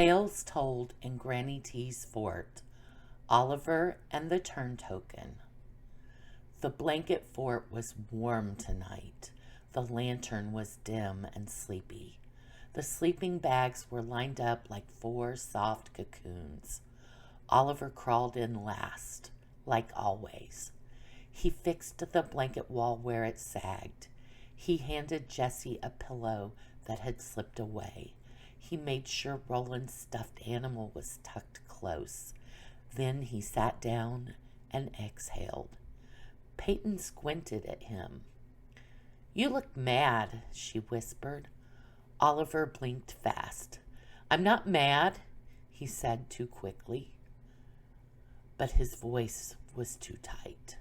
Tales told in Granny T's fort. Oliver and the Turn Token. The blanket fort was warm tonight. The lantern was dim and sleepy. The sleeping bags were lined up like 4 soft cocoons. Oliver crawled in last, like always. He fixed the blanket wall where it sagged. He handed Jessie a pillow that had slipped away. He made sure Roland's stuffed animal was tucked close. Then he sat down and exhaled. Peyton squinted at him. "You look mad," she whispered. Oliver blinked fast. "I'm not mad," he said too quickly. But his voice was too tight.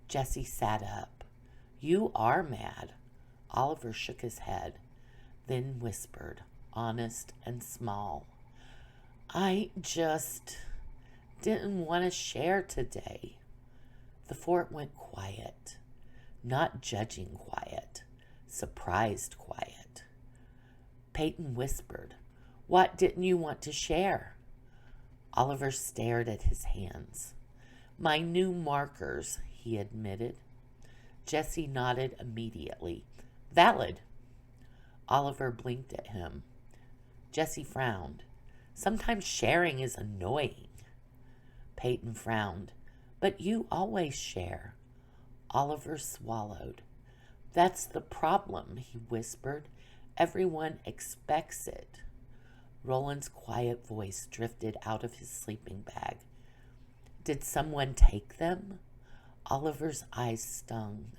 Jessie sat up. "You are mad." Oliver shook his head, then whispered, honest and small. "I just didn't want to share today." The fort went quiet. Not judging quiet. Surprised quiet. Peyton whispered, "What didn't you want to share?" Oliver stared at his hands. "My new markers," he admitted. Jessie nodded immediately. "Valid." Oliver blinked at him. Jessie frowned. "Sometimes sharing is annoying." Peyton frowned. "But you always share." Oliver swallowed. "That's the problem," he whispered. "Everyone expects it." Roland's quiet voice drifted out of his sleeping bag. "Did someone take them?" Oliver's eyes stung.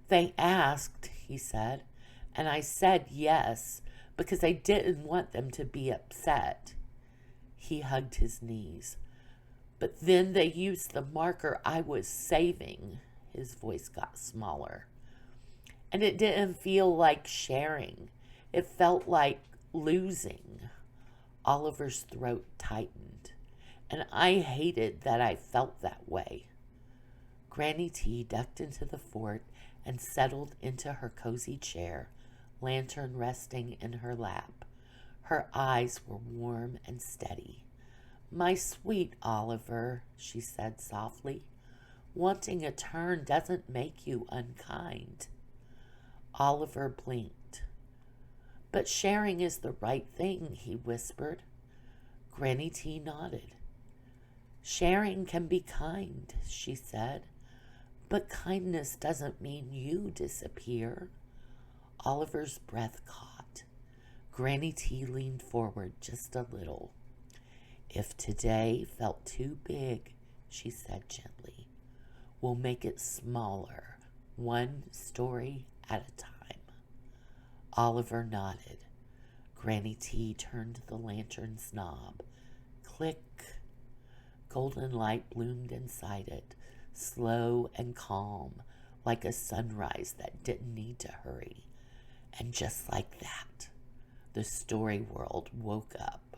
"They asked," he said, "and I said yes, because I didn't want them to be upset." He hugged his knees. "But then they used the marker I was saving." His voice got smaller. "And it didn't feel like sharing. It felt like losing." Oliver's throat tightened. "And I hated that I felt that way." Granny T ducked into the fort and settled into her cozy chair, lantern resting in her lap. Her eyes were warm and steady. "My sweet Oliver," she said softly, "wanting a turn doesn't make you unkind." Oliver blinked. "But sharing is the right thing," he whispered. Granny T nodded. "Sharing can be kind," she said, "but kindness doesn't mean you disappear." Oliver's breath caught. Granny T leaned forward just a little. "If today felt too big," she said gently, "we'll make it smaller, one story at a time." Oliver nodded. Granny T turned the lantern's knob. Click. Golden light bloomed inside it, slow and calm, like a sunrise that didn't need to hurry. And just like that, the story world woke up.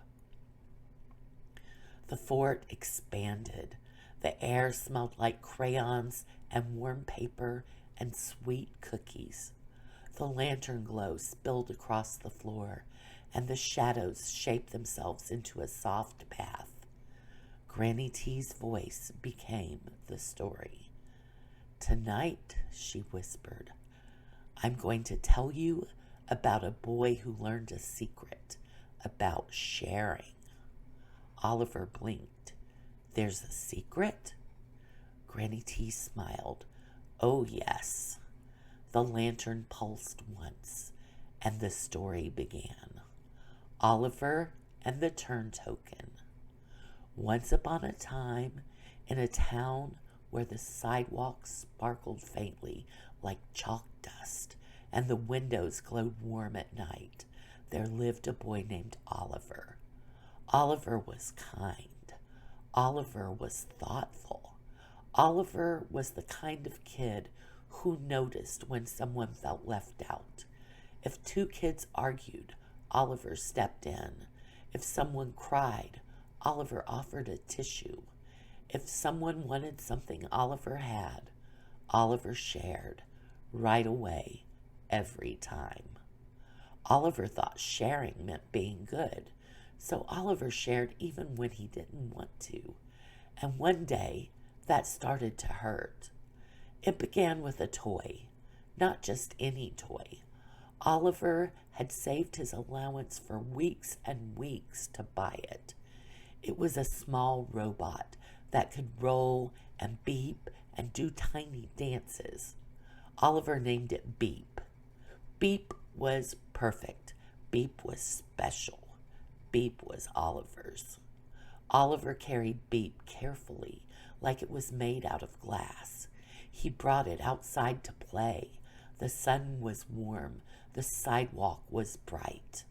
The fort expanded. The air smelled like crayons and warm paper and sweet cookies. The lantern glow spilled across the floor, and the shadows shaped themselves into a soft path. Granny T's voice became the story. "Tonight," she whispered, "I'm going to tell you about a boy who learned a secret about sharing." Oliver blinked. "There's a secret?" Granny T smiled. "Oh, yes." The lantern pulsed once, and the story began. Oliver and the Turn Token. Once upon a time, in a town where the sidewalks sparkled faintly like chalk dust and the windows glowed warm at night, there lived a boy named Oliver. Oliver was kind. Oliver was thoughtful. Oliver was the kind of kid who noticed when someone felt left out. If 2 kids argued, Oliver stepped in. If someone cried, Oliver offered a tissue. If someone wanted something Oliver had, Oliver shared right away, every time. Oliver thought sharing meant being good, So Oliver shared even when he didn't want to. And one day, that started to hurt. It began with a toy, not just any toy. Oliver had saved his allowance for weeks and weeks to buy it. It was a small robot that could roll and beep and do tiny dances. Oliver named it Beep. Beep was perfect. Beep was special. Beep was Oliver's. Oliver carried Beep carefully, like it was made out of glass. He brought it outside to play. The sun was warm. The sidewalk was bright.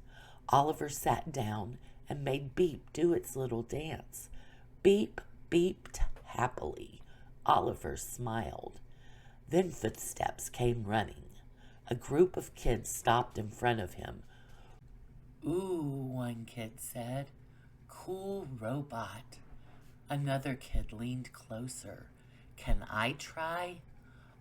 Oliver sat down and made Beep do its little dance. Beep beeped happily. Oliver smiled. Then footsteps came running. A group of kids stopped in front of him. "Ooh," one kid said. "Cool robot." Another kid leaned closer. "Can I try?"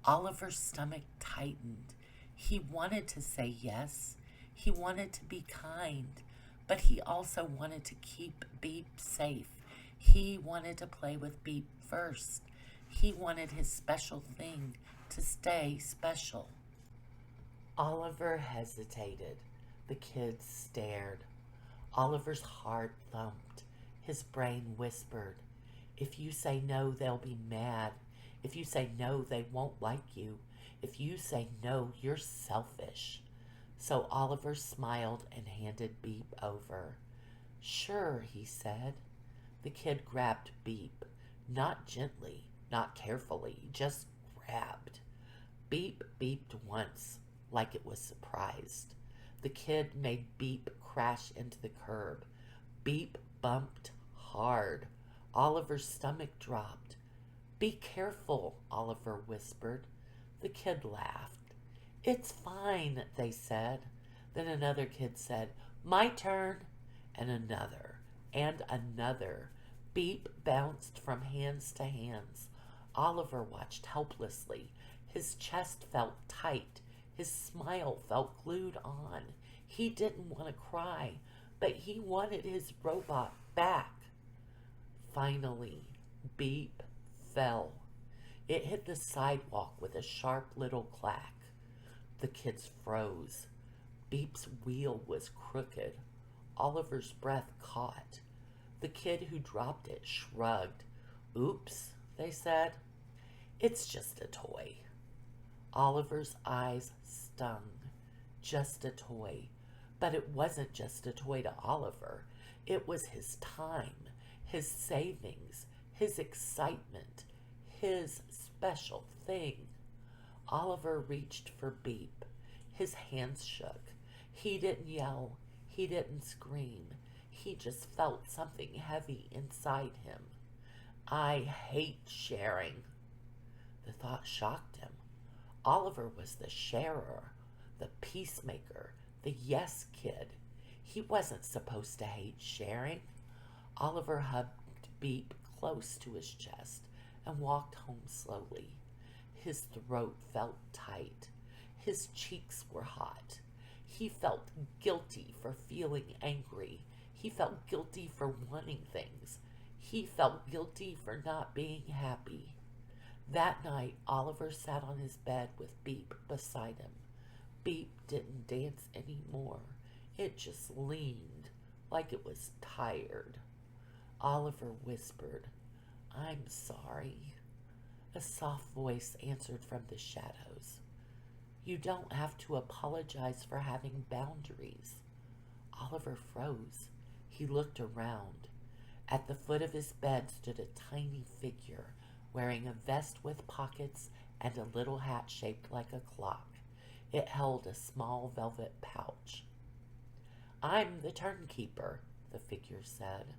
Oliver's stomach tightened. He wanted to say yes. He wanted to be kind, but he also wanted to keep Beep safe. He wanted to play with Beep first. He wanted his special thing to stay special. Oliver hesitated. The kids stared. Oliver's heart thumped. His brain whispered, "If you say no, they'll be mad. If you say no, they won't like you. If you say no, you're selfish." So Oliver smiled and handed Beep over. "Sure," he said. The kid grabbed Beep, not gently, not carefully, just grabbed. Beep beeped once, like it was surprised. The kid made Beep crash into the curb. Beep bumped hard. Oliver's stomach dropped. "Be careful," Oliver whispered. The kid laughed. "It's fine," they said. Then another kid said, "My turn," and another, and another. Beep bounced from hands to hands. Oliver watched helplessly. His chest felt tight. His smile felt glued on. He didn't want to cry, but he wanted his robot back. Finally, Beep fell. It hit the sidewalk with a sharp little clack. The kids froze. Beep's wheel was crooked. Oliver's breath caught. The kid who dropped it shrugged. "Oops," they said. "It's just a toy." Oliver's eyes stung. Just a toy. But it wasn't just a toy to Oliver. It was his time, his savings, his excitement, his special thing. Oliver reached for Beep. His hands shook. He didn't yell. He didn't scream. He just felt something heavy inside him. "I hate sharing." The thought shocked him. Oliver was the sharer, the peacemaker, the yes kid. He wasn't supposed to hate sharing. Oliver hugged Beep close to his chest and walked home slowly. His throat felt tight. His cheeks were hot. He felt guilty for feeling angry. He felt guilty for wanting things. He felt guilty for not being happy. That night, Oliver sat on his bed with Beep beside him. Beep didn't dance anymore. It just leaned like it was tired. Oliver whispered, "I'm sorry." A soft voice answered from the shadows. "You don't have to apologize for having boundaries." Oliver froze. He looked around. At the foot of his bed stood a tiny figure, wearing a vest with pockets and a little hat shaped like a clock. It held a small velvet pouch. "I'm the turnkeeper," the figure said.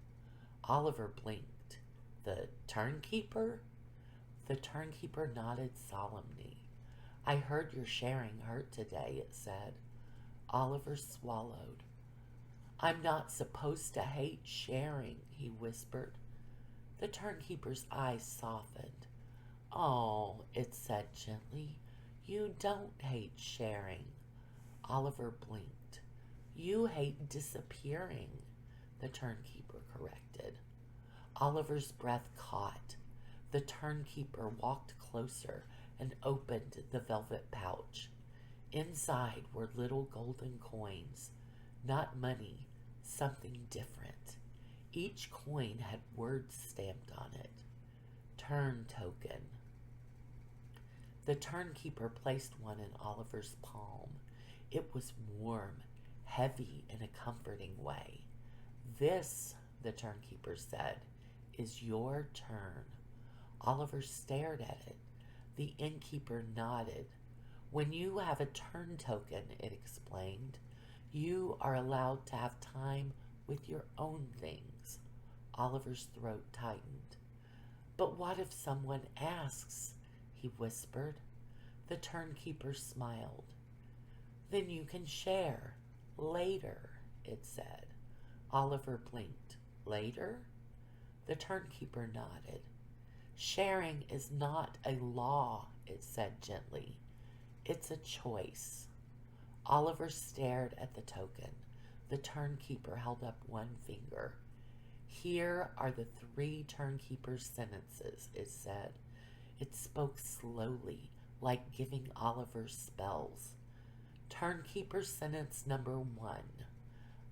Oliver blinked. "The turnkeeper?" The turnkeeper nodded solemnly. "I heard your sharing hurt today," it said. Oliver swallowed. "I'm not supposed to hate sharing," he whispered. The turnkeeper's eyes softened. "Oh," it said gently, "you don't hate sharing." Oliver blinked. "You hate disappearing." the turnkeeper corrected. Oliver's breath caught. The turnkeeper walked closer and opened the velvet pouch. Inside were little golden coins, not money, something different. Each coin had words stamped on it. Turn token. The turnkeeper placed one in Oliver's palm. It was warm, heavy in a comforting way. This, the turnkeeper said, is your turn. Oliver stared at it. The innkeeper nodded. When you have a turn token, it explained, you are allowed to have time with your own things. Oliver's throat tightened. But what if someone asks? He whispered. The turnkeeper smiled. Then you can share. Later, it said. Oliver blinked. Later? The turnkeeper nodded. Sharing is not a law, it said gently. It's a choice. Oliver stared at the token. The turnkeeper held up one finger. Here are the 3 turnkeeper's sentences, it said. It spoke slowly, like giving Oliver spells. Turnkeeper sentence number 1.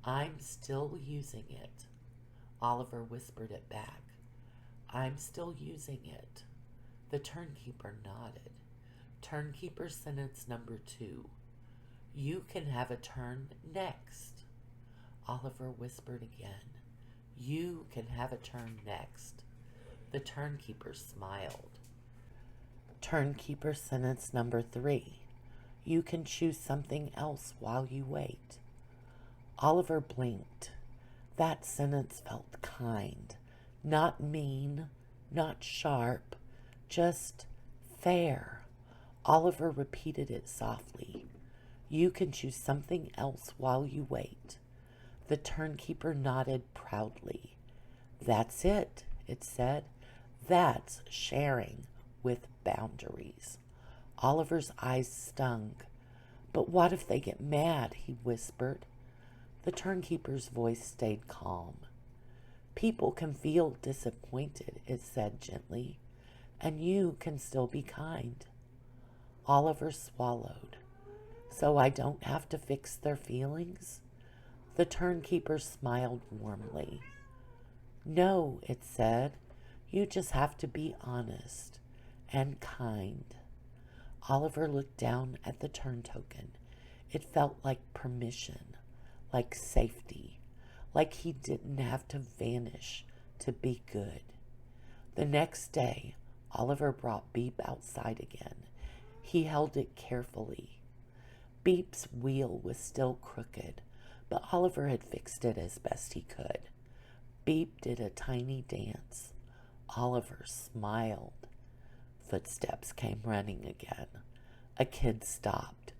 I'm still using it. Oliver whispered it back. I'm still using it. The turnkeeper nodded. Turnkeeper sentence number 2. You can have a turn next. Oliver whispered again. You can have a turn next. The turnkeeper smiled. Turnkeeper sentence number 3. You can choose something else while you wait. Oliver blinked. That sentence felt kind. Not mean, not sharp, just fair. Oliver repeated it softly. You can choose something else while you wait. The turnkeeper nodded proudly. That's it, it said. That's sharing with boundaries. Oliver's eyes stung. But what if they get mad? He whispered. The turnkeeper's voice stayed calm. People can feel disappointed, it said gently, and you can still be kind. Oliver swallowed. So I don't have to fix their feelings? The turnkeeper smiled warmly. No, it said. You just have to be honest and kind. Oliver looked down at the turn token. It felt like permission, like safety, like he didn't have to vanish to be good. The next day, Oliver brought Beep outside again. He held it carefully. Beep's wheel was still crooked, but Oliver had fixed it as best he could. Beep did a tiny dance. Oliver smiled. Footsteps came running again. A kid stopped.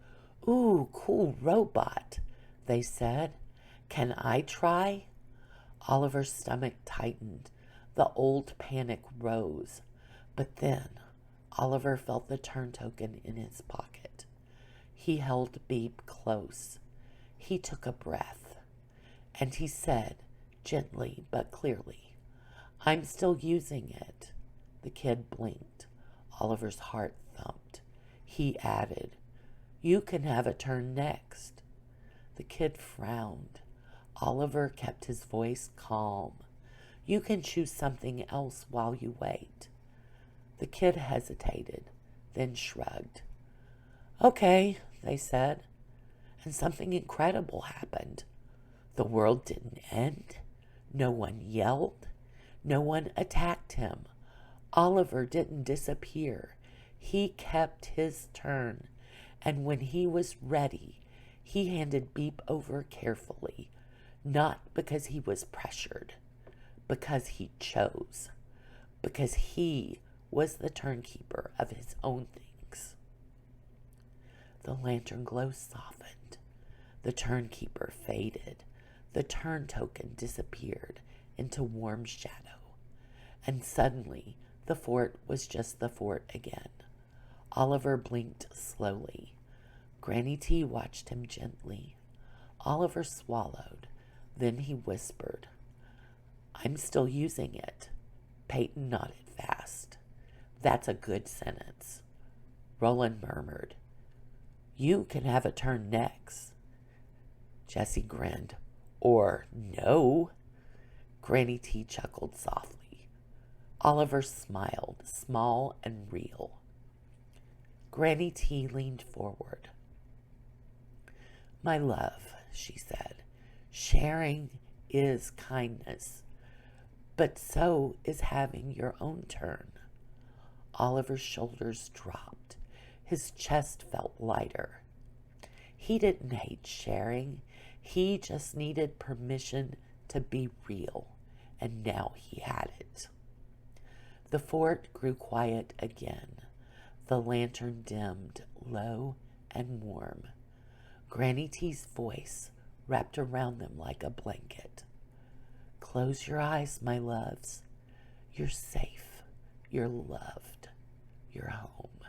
Ooh, cool robot, they said. Can I try? Oliver's stomach tightened. The old panic rose. But then Oliver felt the turn token in his pocket. He held Beep close. He took a breath. And he said, gently but clearly, I'm still using it. The kid blinked. Oliver's heart thumped. He added, you can have a turn next. The kid frowned. Oliver kept his voice calm. You can choose something else while you wait. The kid hesitated, then shrugged. Okay, they said. And something incredible happened. The world didn't end. No one yelled. No one attacked him. Oliver didn't disappear. He kept his turn. And when he was ready, he handed Beep over carefully, not because he was pressured, because he chose, because he was the turnkeeper of his own things. The lantern glow softened. The turnkeeper faded. The turn token disappeared into warm shadow. And suddenly, the fort was just the fort again. Oliver blinked slowly. Granny T watched him gently. Oliver swallowed. Then he whispered, I'm still using it. Peyton nodded fast. That's a good sentence. Roland murmured, You can have a turn next. Jessie grinned. Or no. Granny T chuckled softly. Oliver smiled, small and real. Granny T leaned forward. My love, she said, sharing is kindness, but so is having your own turn. Oliver's shoulders dropped. His chest felt lighter. He didn't hate sharing. He just needed permission to be real, and now he had it. The fort grew quiet again. The lantern dimmed, low and warm. Granny T's voice wrapped around them like a blanket. Close your eyes, my loves. You're safe. You're loved. You're home.